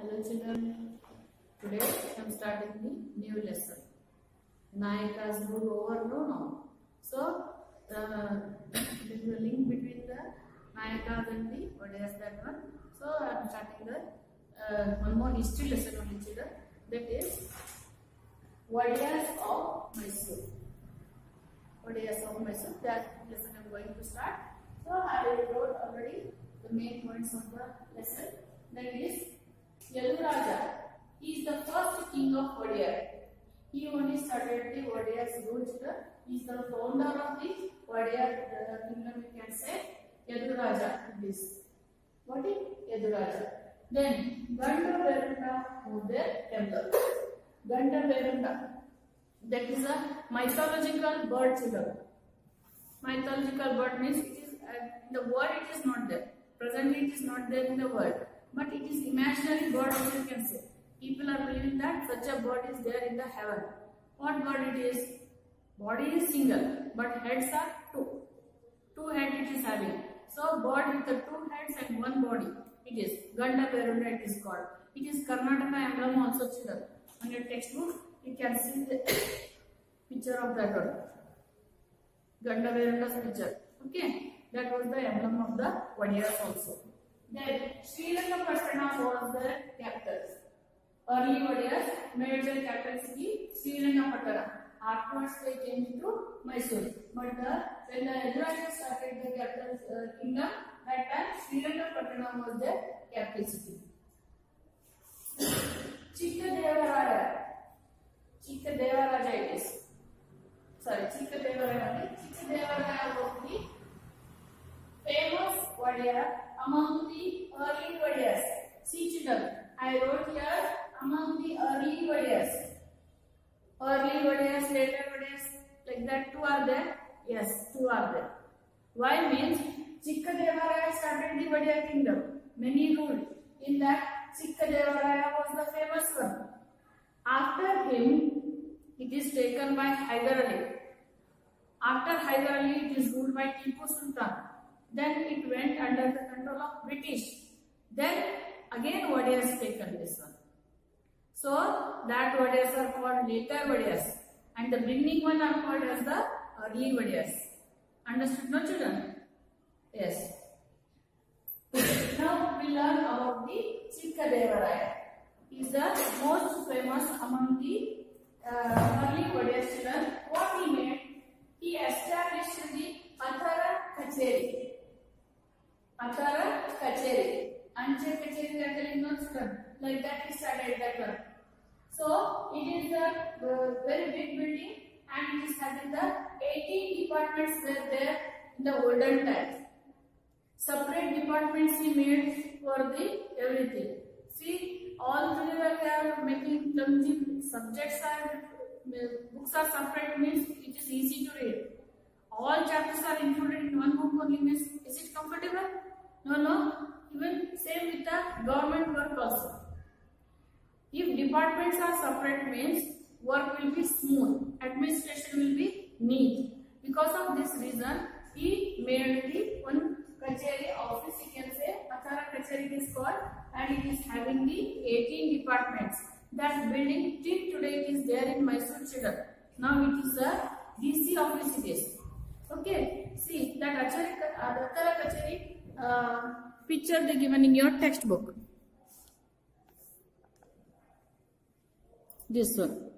Hello children, today I am starting the new lesson. Nayakas rule over no. So there is a link between the Nayakas and the Odayas, that one. So I am starting the one more history lesson only children, that is Odayas of Mysore. Odayas of Mysore, that lesson I am going to start. So I wrote already the main points of the lesson, that is Yaduraja. He is the first king of Odia. He only started the Odia's rule. He is the founder of the Odia kingdom, we can say. Yaduraja this. What is Yaduraja? Then Gandaverunda was their temple. Gandaverunda. That is a mythological bird children. Mythological bird means it is in the world it is not there. Presently it is not there in the world. But it is imaginary bird, as you can say. People are believing that such a bird is there in the heaven. What bird it is? Body is single, but heads are two. Two heads it is having. So bird with the two heads and one body. It is Gandaverunda it is called. It is Karnataka emblem also children. On your textbook, you can see the picture of that one. Gandaverunda's picture. Okay, that was the emblem of the Odiyas also. Then Srirangapatna was the capital. Early Odiyas made their capital city Srirangapatna. Afterwards they changed to Mysore. But when the Yaduraja started the capital kingdom, that time Srirangapatna was their capital city. Chikkadevaraja it is. Sorry, Chikkadevaraja was the famous Odia among the early Odiyas. See children, I wrote here among the early Odiyas. Early Odiyas, later Odiyas, like that two are there? Yes, two are there. Why means Chikkadevaraja started the Odia kingdom. Many ruled. In that Chikkadevaraja was the famous one. After him, it is taken by Hyder Ali. After Hyder Ali, it is ruled by Tipu Sultan. Then it went under the control of British. Then again Odiyas taken this one. So that Odiyas are called later Odiyas. And the beginning one are called as the early Odiyas. Understood no children? Yes. Now we learn about the Chikkadevaraja. He is the most famous among the early Odiyas children. What he made? He established the Athara Kacheri. Athara Kacheri. Anche Kacheri that is not done. Like that he started that one. So it is a very big building and it is having the 18 departments were there in the olden times. Separate departments he made for the everything. See, all together they are making clumsy subjects are books are separate means it is easy to read. All chapters are included in one book only means is it comfortable? No. Even same with the government work also. If departments are separate means work will be smooth, administration will be neat. Because of this reason, he made the one Kacheri office, you can say Athara Kacheri it is called, and it is having the 18 departments. That building till today it is there in Mysore children. Now it is a DC office it is. Okay, see that Athara Kacheri picture they given in your textbook. This one.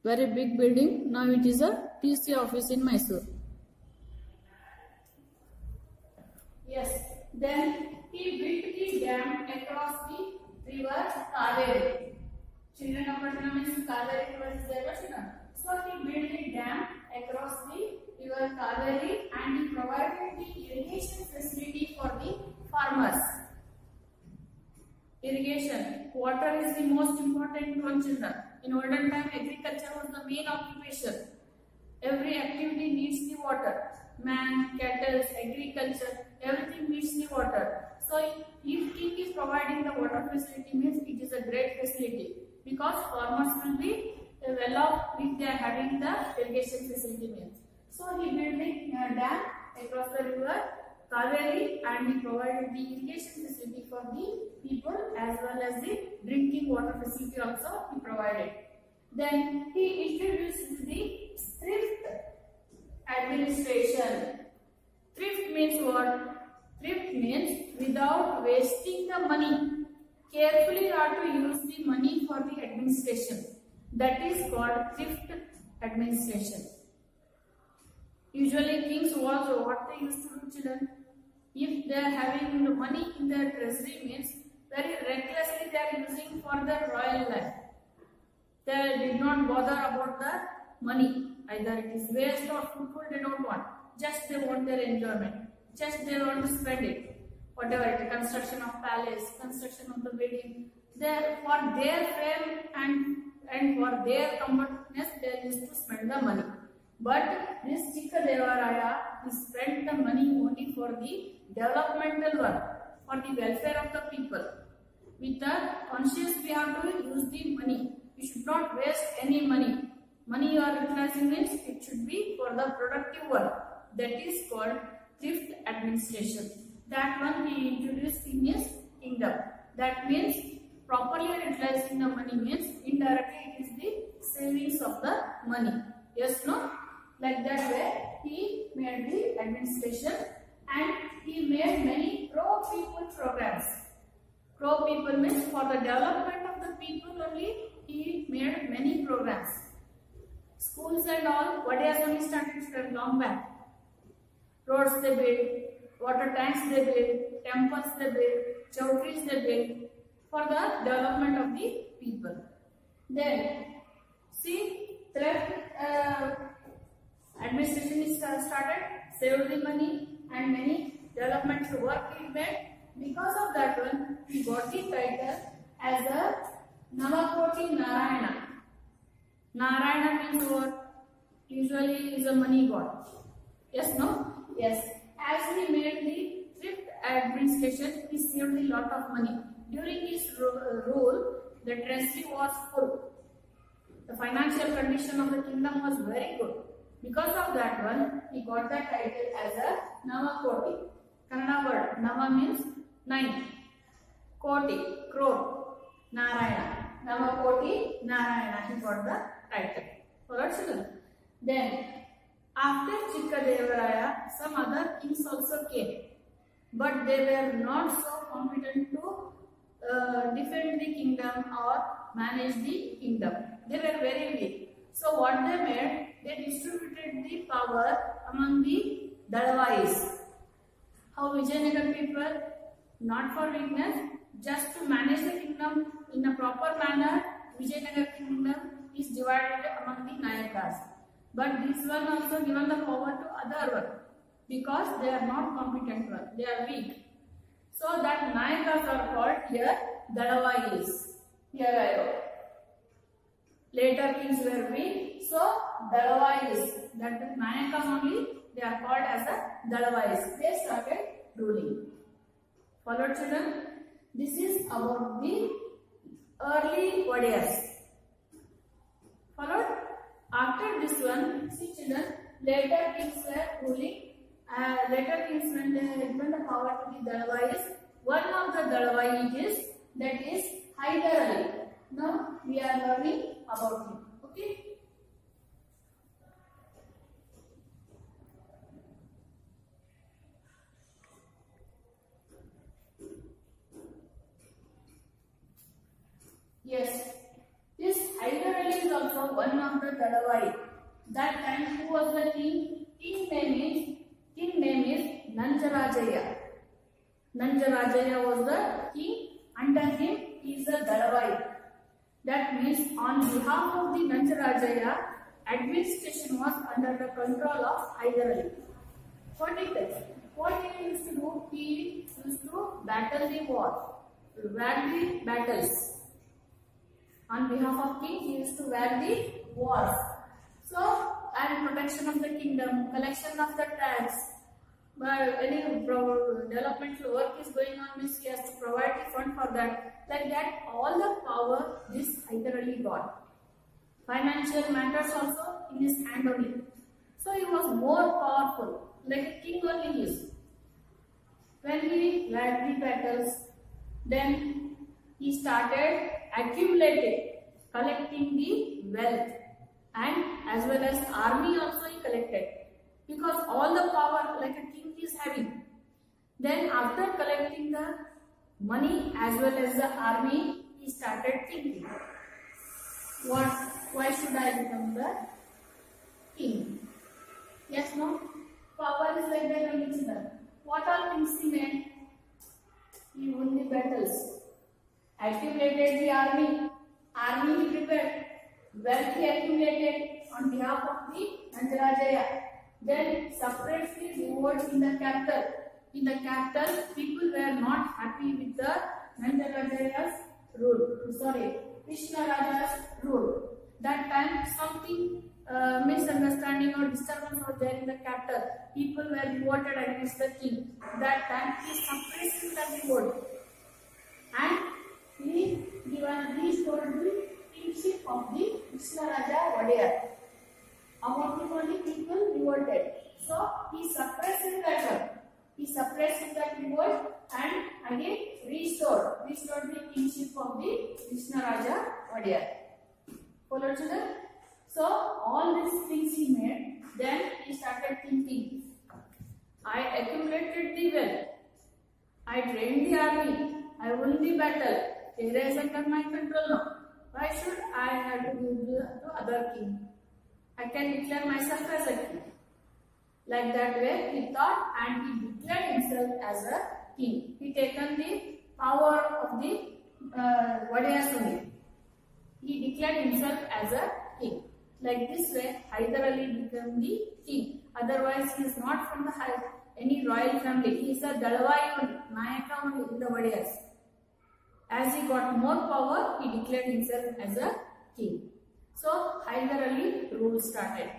Very big building. Now it is a DC office in Mysore. Yes. Then he built the dam across the river Kaveri. Srirangapatna means Kaveri river is there. So he built the dam across the river Kaveri and he provided the irrigation facility for the farmers. Irrigation. Water is the most important one children. In olden time, agriculture was the main occupation. Every activity needs the water. Man, cattle, agriculture, everything needs the water. So if king is providing the water facility means it is a great facility. Because farmers will be well off if they are having the irrigation facility means. So he built a dam across the river Kaveri, and he provided the irrigation facility for the people as well as the drinking water facility also he provided. Then he introduced the thrift administration. Thrift means what? Thrift means without wasting the money. Carefully you have to use the money for the administration. That is called thrift administration. Usually kings was what they used to do, children. If they are having the money in their treasury means very recklessly they are using for their royal life. They did not bother about the money. Either it is waste or fruitful, they don't want. Just they want their enjoyment. Just they want to spend it. Whatever it is, construction of palace, construction of the building. For their fame and for their comfortness, they used to spend the money. But this Chikkadevaraya, he spent the money only for the developmental work, for the welfare of the people. With the conscious, we have to use the money. We should not waste any money. Money you are utilizing means it should be for the productive work. That is called thrift administration. That one he introduced in his kingdom. That means properly utilizing the money means indirectly it is the savings of the money. Yes, no? Like that way he made the administration and he made many pro-people programs. Pro-people means for the development of the people only he made many programs. Schools and all, Vadiyasami started long back. Roads they built, water tanks they built, temples they built, chowtries they built for the development of the people. Then, see, thrift administration is started, saved the money and many developmental work he made. Because of that one, he got the title as a Navakoti Narayana. Narayana means what? Usually is a money god. Yes, no? Yes. As he made the thrift administration, he saved a lot of money. During his rule, the treasury was full. The financial condition of the kingdom was very good. Because of that one, he got the title as a Navakoti. Kannada word. Nava means 9. Koti, crore. Narayana. Navakoti Narayana. He got the title. Alright, children. Then, after Chikkadevaraya, some other kings also came. But they were not so competent to defend the kingdom or manage the kingdom. They were very weak. So what they made, they distributed the power among the Dalavais. How Vijayanagar people, not for weakness, just to manage the kingdom in a proper manner, Vijayanagar kingdom is divided among the Nayakas. But this one also given the power to other one because they are not competent one, they are weak. So that Nayakas are called here Dalavais. Here I wrote. Later kings were weak, so Dalavais, that the Nayakas only, they are called as a Dalavais. They started ruling. Followed, children? This is about the early Wadiyas. Followed? After this one, see children, later kings were ruling. Later kings when they given the power to the Dalavais, one of the Dalavais that is Hyder Ali. Now we are learning about him. Okay? Yes, this Hyder Ali is also one of the Dalavai. That time who was the king? King name is Nanjarajaya. Nanjarajaya was the king. Under him he is a Dalavai. That means on behalf of the Nanjarajaya, administration was under the control of Hyder Ali. What he used to do? He used to battle the war, wage the battles. On behalf of king, he used to wage the wars. So, and protection of the kingdom, collection of the tax. But any developmental work is going on, means he has to provide the fund for that. Like that, all the power this Hyder Ali got. Financial matters also in his hand only. So he was more powerful, like a king only is. When he led the battles, then he started accumulating, collecting the wealth, and as well as army also he collected, because all the power like a king is having. Then after collecting the money as well as the army, he started thinking, why should I become the king? Yes, no? Power is like that on each other. What all things he made? He won the battles, accumulated the army he prepared, wealth he accumulated on behalf of the Nanjarajaya. Then suppressed the revolts in the capital. In the capital, people were not happy with the Nanjarajaya's rule. Krishna Raja's rule. That time something misunderstanding or disturbance was there in the capital. People were revolted against the king. That time he suppressed the revolt and he restored the kingship of the Krishna Raja Wadiyar. Among the people revolted. So he suppressed that one. He suppressed that revolt and again restored the kingship of the Krishna Raja Wadiyar. Follow children? So all these things he made. Then he started thinking, I accumulated the wealth, I trained the army, I won the battle. Area is under my control now. Why should I have to give to other king? I can declare myself as a king. Like that way he thought, and he declared himself as a king. He taken the power of the Wadiyars only. He declared himself as a king. Like this way, Hyder Ali became the king. Otherwise, he is not from the any royal family. He is a Dalwai only, Nayaka only in the Wadiyars. As he got more power, he declared himself as a king. So, Hyder Ali rule started.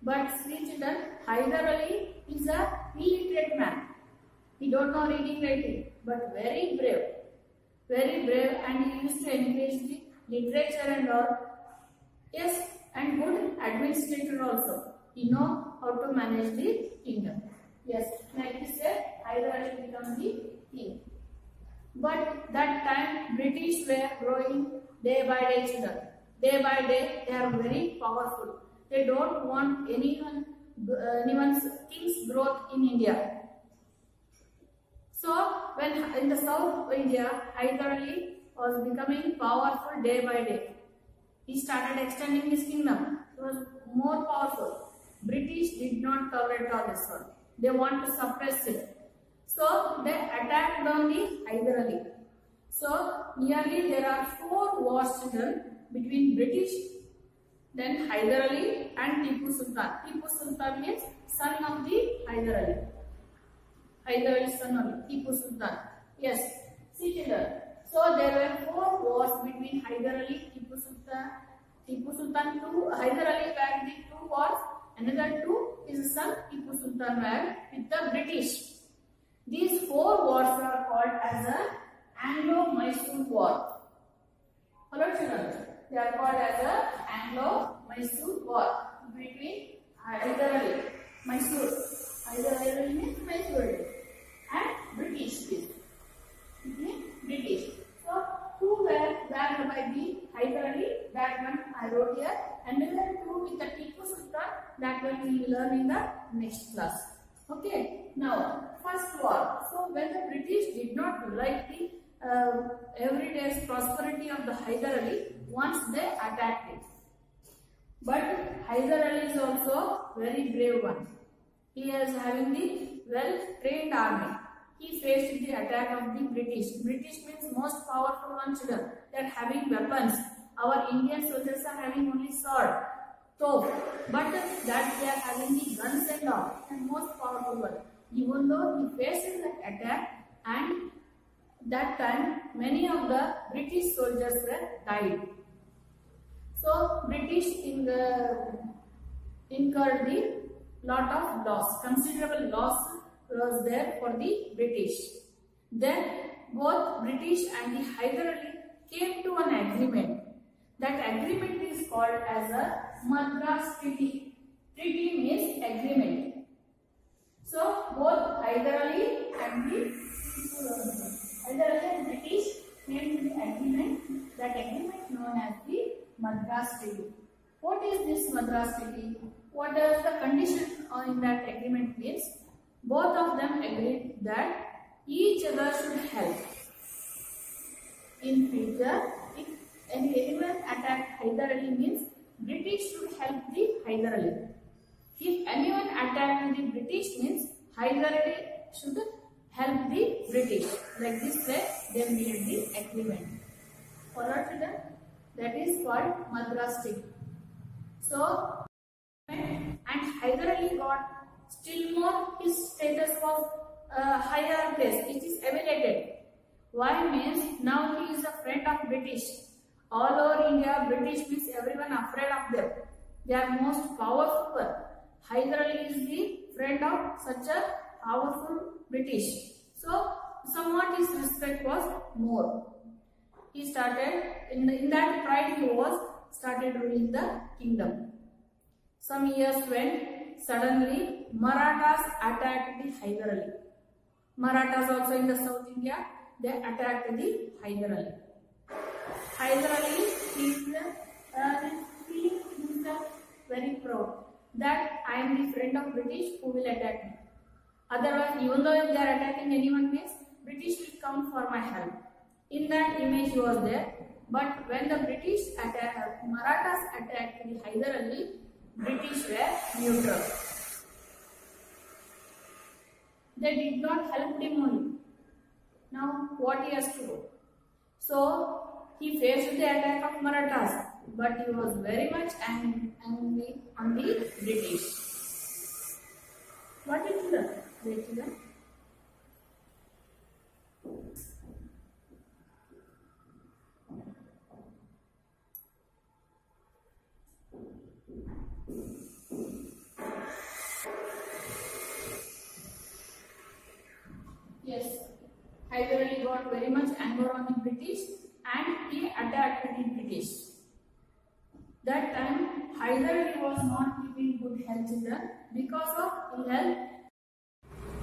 But see children, Hyder Ali is a illiterate man. He don't know reading writing, but very brave. Very brave, and he used to encourage the literature and all. Yes, and good administrator also. He know how to manage the kingdom. Yes, like we said, Hyder Ali become the king. But that time British were growing day by day children. Day by day they are very powerful. They don't want anyone's king's growth in India. So when in the South India, Hyder Ali was becoming powerful day by day. He started extending his kingdom. It was more powerful. British did not tolerate all this one. They want to suppress it. So they attacked on the Hyder Ali. So nearly there are 4 wars between British, then Hyder Ali and Tipu Sultan. Tipu Sultan means son of the Hyder Ali. Hyder Ali's son only, Tipu Sultan. Yes, see children. So there were 4 wars between Hyder Ali, Tipu Sultan. Tipu Sultan 2, Hyder Ali waged the 2 wars. Another 2 his son Tipu Sultan waged with the British. These 4 wars are called as a Anglo-Mysore War. Hello children, they are called as a Anglo-Mysore War between Hyder Ali, Mysore. Hyder Ali means Mysore, and British. British. So 2 were backed by the Hyder Ali. That one I wrote here. And another 2 with the Tipu Sultan. That one we will learn in the next class. Okay. Now first war. So when the British did not like the everyday's prosperity of the Hyder Ali, once they attacked it. But Hyder Ali is also very brave one. He is having the well-trained army. He faced the attack of the British. British means most powerful one children. They are having weapons. Our Indian soldiers are having only sword, top, but that they are having the guns and all, and most powerful one. Even though he faced that attack, and that time many of the British soldiers were died. So British incurred the lot of loss, considerable loss was there for the British. Then both British and the Hyder Ali came to an agreement. That agreement is called as a Madras Treaty. Treaty means agreement. So both Hyder Ali and and the Hyder Ali and British came to the agreement. That agreement known as the Madras Treaty. What is this Madras Treaty? What does the condition in that agreement means? Both of them agreed that each other should help. In future, if anyone attacked Hyder Ali means British should help the Hyder Ali. If anyone attacked the British means Hyder Ali should help the British. Like this way they made the agreement. Follow to that is called Madras Treaty. So, and Hyder Ali got still more, his status was higher place, it is elevated. Why means now he is a friend of British. All over India, British means everyone afraid of them. They are most powerful. Hyder Ali is the friend of such a powerful British. So, somewhat his respect was more. He started, in that pride he was, started ruling the kingdom. Some years went, suddenly Marathas attacked the Hyder Ali. Marathas also in the South India, they attacked the Hyder Ali. Hyder Ali is very proud that I am the friend of British who will attack me. Otherwise, even though if they are attacking anyone means, British will come for my help. In that image he was there. But when the Marathas attacked the Hyder Ali, British were neutral. They did not help him only. Now what he has to do? So he faced the attack of Marathas, but he was very much angry on the British. What is the? Yes, Hyder Ali got very much anger on the British and he attacked the British. That time Hyder Ali was not keeping good health either because of ill health.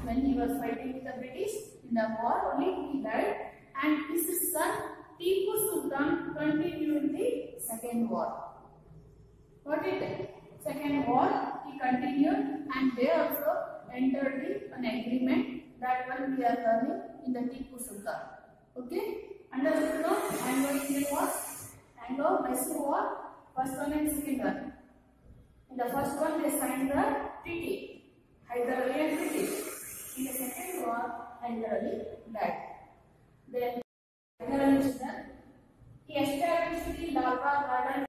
When he was fighting with the British in the war, only he died, and his son Tipu Sultan continued the second war. What is it? Second war he continued, and they also entered an agreement. That one we are learning in the Tipu Sultan. Okay? Understood now? Anglo-Indian War, Anglo-Mysore War, first one and second one. In the first one they signed the treaty, Hyder Ali and British. In the second war, Hyder Ali died. Then Hyder Ali he established the Lal Bagh Garden.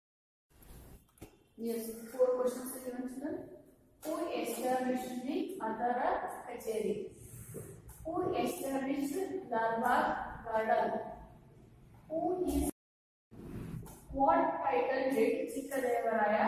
Yes, 4 questions are given to them. Who established the Adara Kacheri? Who established Lal Bagh Garden? What title did Chikkadevaraya